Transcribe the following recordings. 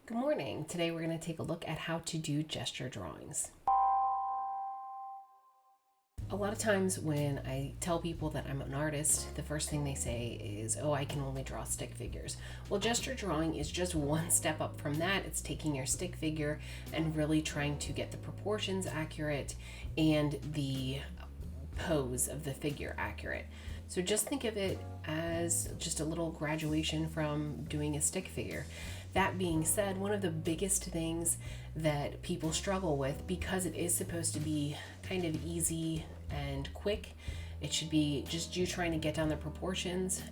Good morning. Today we're going to take a look at how to do gesture drawings. A lot of times when I tell people that I'm an artist, the first thing they say is, oh, I can only draw stick figures. Well, gesture drawing is just one step up from that. It's taking your stick figure and really trying to get the proportions accurate and the pose of the figure accurate. So just think of it as just a little graduation from doing a stick figure. That being said, one of the biggest things that people struggle with, because it is supposed to be kind of easy and quick, it should be just you trying to get down the proportions.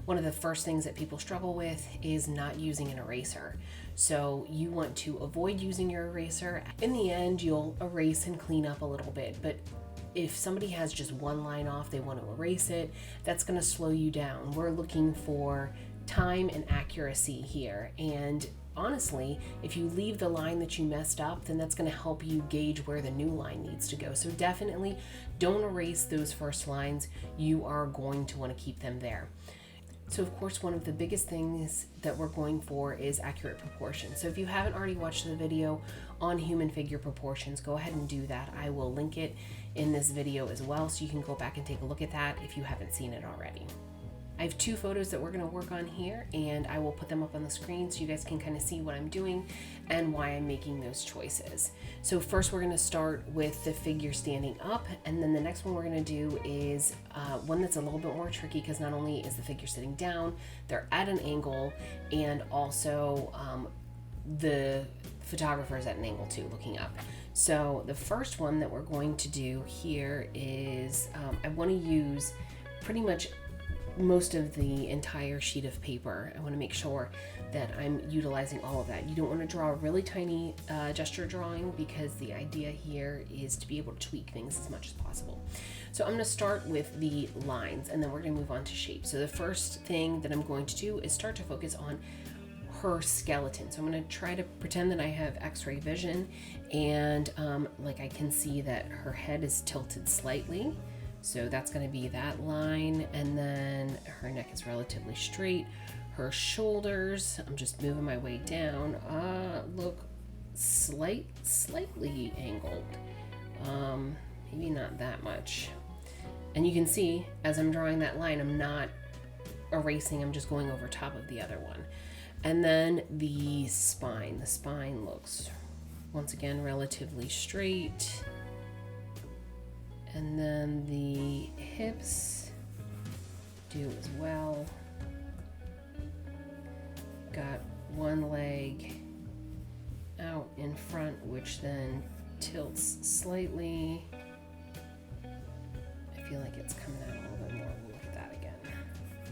One of the first things that people struggle with is not using an eraser. So you want to avoid using your eraser. In the end, you'll erase and clean up a little bit, but if somebody has just one line off, they want to erase it, that's going to slow you down. We're looking for time and accuracy here. And honestly, if you leave the line that you messed up, then that's going to help you gauge where the new line needs to go. So definitely don't erase those first lines. You are going to want to keep them there. So of course, one of the biggest things that we're going for is accurate proportions. So if you haven't already watched the video on human figure proportions, go ahead and do that. I will link it in this video as well, so you can go back and take a look at that if you haven't seen it already. I have two photos that we're going to work on here, and I will put them up on the screen so you guys can kind of see what I'm doing and why I'm making those choices. So first we're going to start with the figure standing up, and then the next one we're going to do is one that's a little bit more tricky, because not only is the figure sitting down, they're at an angle, and also the photographer is at an angle too, looking up. So the first one that we're going to do here is I want to use pretty much most of the entire sheet of paper. I want to make sure that I'm utilizing all of that. You don't want to draw a really tiny gesture drawing, because the idea here is to be able to tweak things as much as possible. So I'm going to start with the lines, and then we're going to move on to shape. So the first thing that I'm going to do is start to focus on her skeleton. So I'm going to try to pretend that I have x-ray vision, and like I can see that her head is tilted slightly. So that's going to be that line, and then her neck is relatively straight. Her shoulders, I'm just moving my way down, look slightly angled. Maybe not that much. And you can see as I'm drawing that line, I'm not erasing, I'm just going over top of the other one. And then the spine looks, once again, relatively straight. And then the hips do as well. Got one leg out in front, which then tilts slightly. I feel like it's coming out a little bit more. We'll look at that again.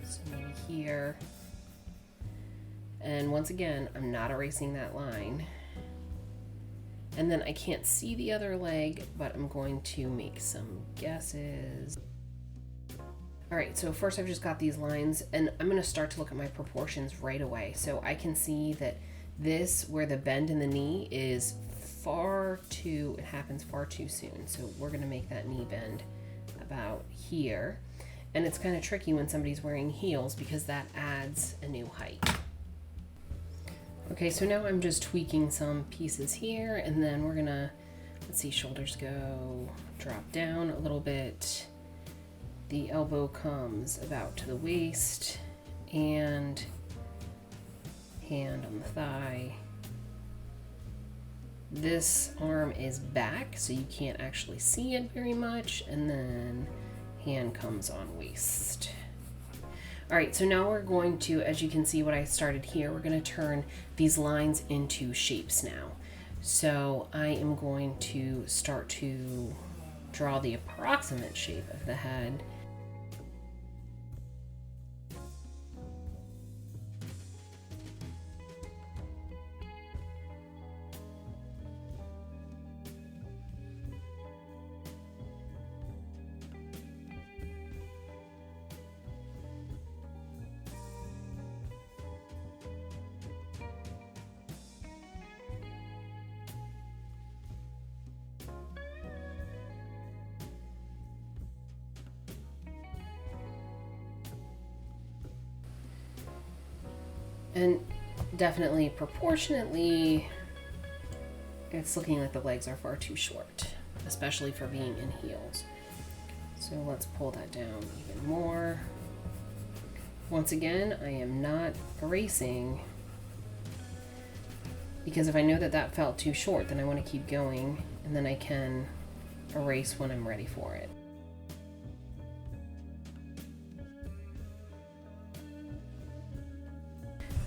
So maybe here. And once again, I'm not erasing that line. And then I can't see the other leg, but I'm going to make some guesses. All right, so first I've just got these lines, and I'm gonna start to look at my proportions right away. So I can see that this, where the bend in the knee is it happens far too soon. So we're gonna make that knee bend about here. And it's kind of tricky when somebody's wearing heels, because that adds a new height. Okay, so now I'm just tweaking some pieces here, and then we're gonna, let's see, shoulders go, drop down a little bit. The elbow comes about to the waist, and hand on the thigh. This arm is back, so you can't actually see it very much, and then hand comes on waist. All right, so now we're going to, as you can see what I started here, we're going to turn these lines into shapes now. So I am going to start to draw the approximate shape of the head. And definitely proportionately, it's looking like the legs are far too short, especially for being in heels. So let's pull that down even more. Once again, I am not erasing, because if I know that that felt too short, then I want to keep going, and then I can erase when I'm ready for it.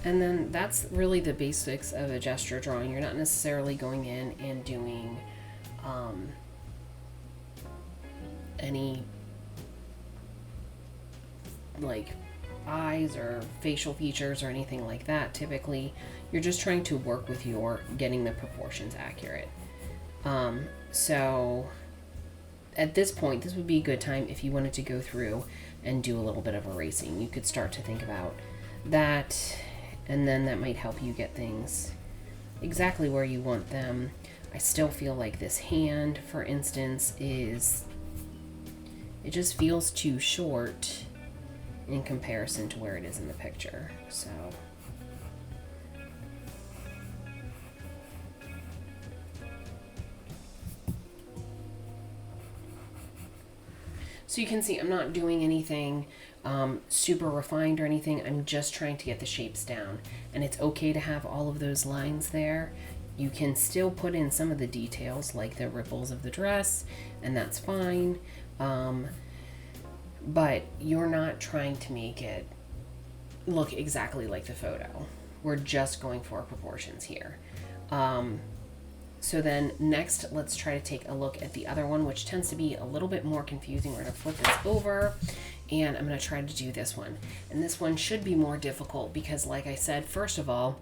And then that's really the basics of a gesture drawing. You're not necessarily going in and doing any like eyes or facial features or anything like that. Typically, you're just trying to work with your getting the proportions accurate. So at this point, this would be a good time if you wanted to go through and do a little bit of erasing. You could start to think about that, and then that might help you get things exactly where you want them. I still feel like this hand, for instance, it just feels too short in comparison to where it is in the picture. So you can see I'm not doing anything super refined or anything. I'm just trying to get the shapes down. And it's okay to have all of those lines there. You can still put in some of the details like the ripples of the dress, and that's fine. But you're not trying to make it look exactly like the photo. We're just going for proportions here. So then next, let's try to take a look at the other one, which tends to be a little bit more confusing. We're going to flip this over, and I'm going to try to do this one. And this one should be more difficult because, like I said, first of all,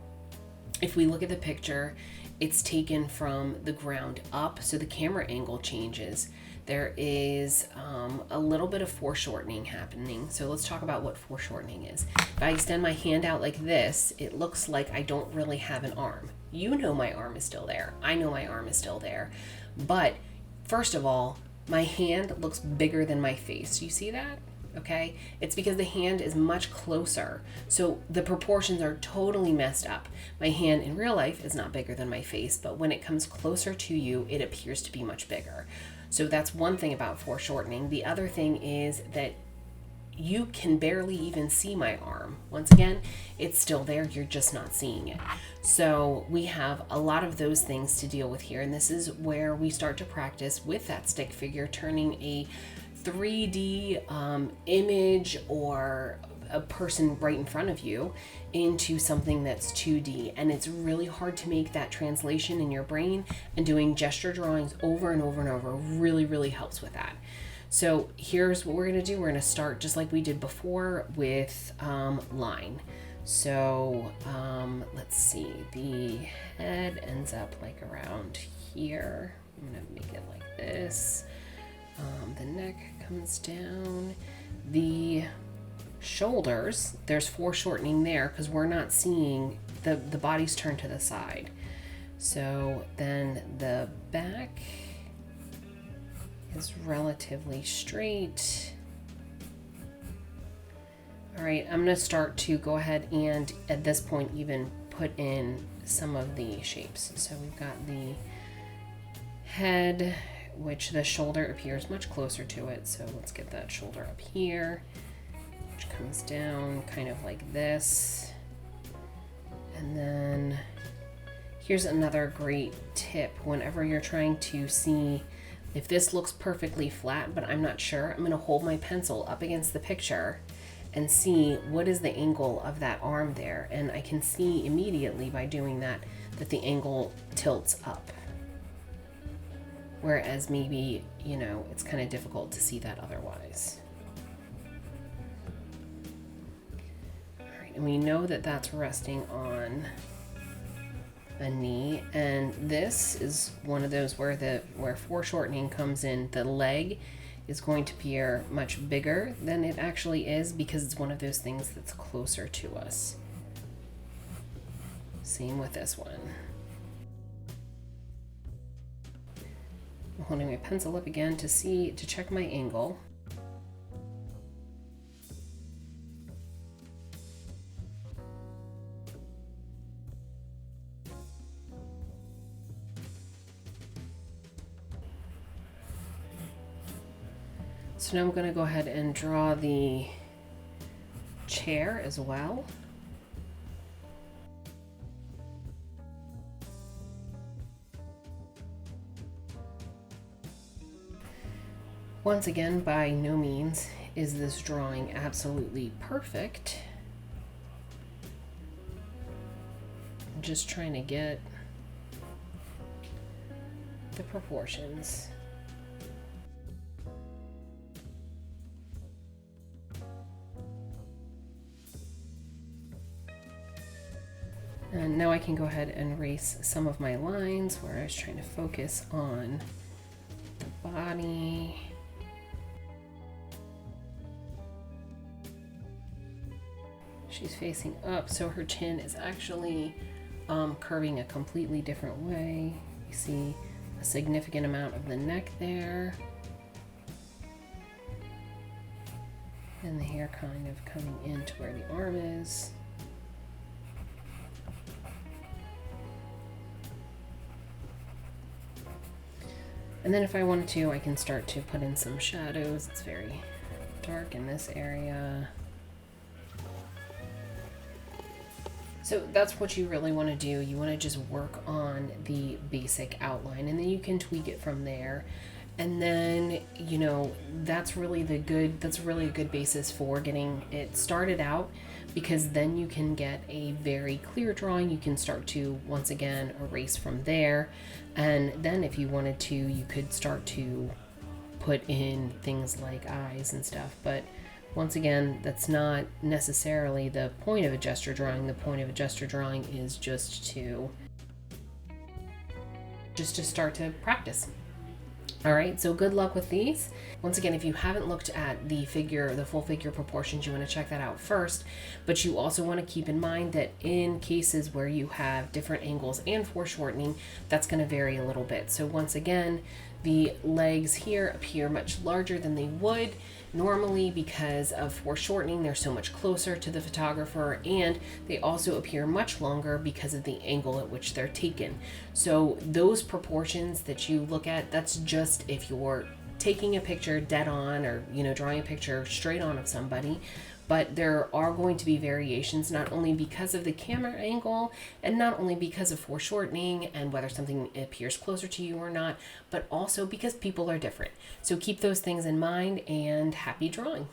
if we look at the picture, it's taken from the ground up, so the camera angle changes. There is a little bit of foreshortening happening. So let's talk about what foreshortening is. If I extend my hand out like this, it looks like I don't really have an arm. You know my arm is still there. I know my arm is still there. But first of all, my hand looks bigger than my face. You see that? Okay? It's because the hand is much closer. So the proportions are totally messed up. My hand in real life is not bigger than my face, but when it comes closer to you, it appears to be much bigger. So that's one thing about foreshortening. The other thing is that you can barely even see my arm. Once again, it's still there, you're just not seeing it. So we have a lot of those things to deal with here, and this is where we start to practice with that stick figure, turning a 3D image or a person right in front of you into something that's 2D. And it's really hard to make that translation in your brain, and doing gesture drawings over and over and over really, really helps with that. So here's what we're going to do. We're going to start just like we did before with line. So let's see, the head ends up like around here. I'm going to make it like this. The neck comes down. The shoulders, there's foreshortening there because we're not seeing the body's turned to the side. So then the back is relatively straight. All right, I'm going to start to go ahead and at this point even put in some of the shapes. So we've got the head, which the shoulder appears much closer to it. So let's get that shoulder up here, which comes down kind of like this. And then here's another great tip. Whenever you're trying to see if this looks perfectly flat, but I'm not sure, I'm going to hold my pencil up against the picture and see what is the angle of that arm there. And I can see immediately by doing that that the angle tilts up. Whereas maybe, you know, it's kind of difficult to see that otherwise. All right, and we know that that's resting on a knee, and this is one of those where foreshortening comes in. The leg is going to appear much bigger than it actually is because it's one of those things that's closer to us. Same with this one. I'm holding my pencil up again to check my angle. So now I'm going to go ahead and draw the chair as well. Once again, by no means is this drawing absolutely perfect. I'm just trying to get the proportions. And now I can go ahead and erase some of my lines where I was trying to focus on the body. She's facing up, so her chin is actually curving a completely different way. You see a significant amount of the neck there. And the hair kind of coming into where the arm is. And then if I wanted to, I can start to put in some shadows. It's very dark in this area. So that's what you really want to do. You want to just work on the basic outline, and then you can tweak it from there. And then, you know, that's really a good basis for getting it started out, because then you can get a very clear drawing. You can start to, once again, erase from there. And then if you wanted to, you could start to put in things like eyes and stuff. But once again, that's not necessarily the point of a gesture drawing. The point of a gesture drawing is just to start to practice. All right, so good luck with these. Once again, if you haven't looked at the full figure proportions, you want to check that out first. But you also want to keep in mind that in cases where you have different angles and foreshortening, that's going to vary a little bit. So once again, the legs here appear much larger than they would normally because of foreshortening. They're so much closer to the photographer, and they also appear much longer because of the angle at which they're taken. So those proportions that you look at, that's just if you're taking a picture dead on, or, you know, drawing a picture straight on of somebody. But there are going to be variations, not only because of the camera angle and not only because of foreshortening and whether something appears closer to you or not, but also because people are different. So keep those things in mind, and happy drawing.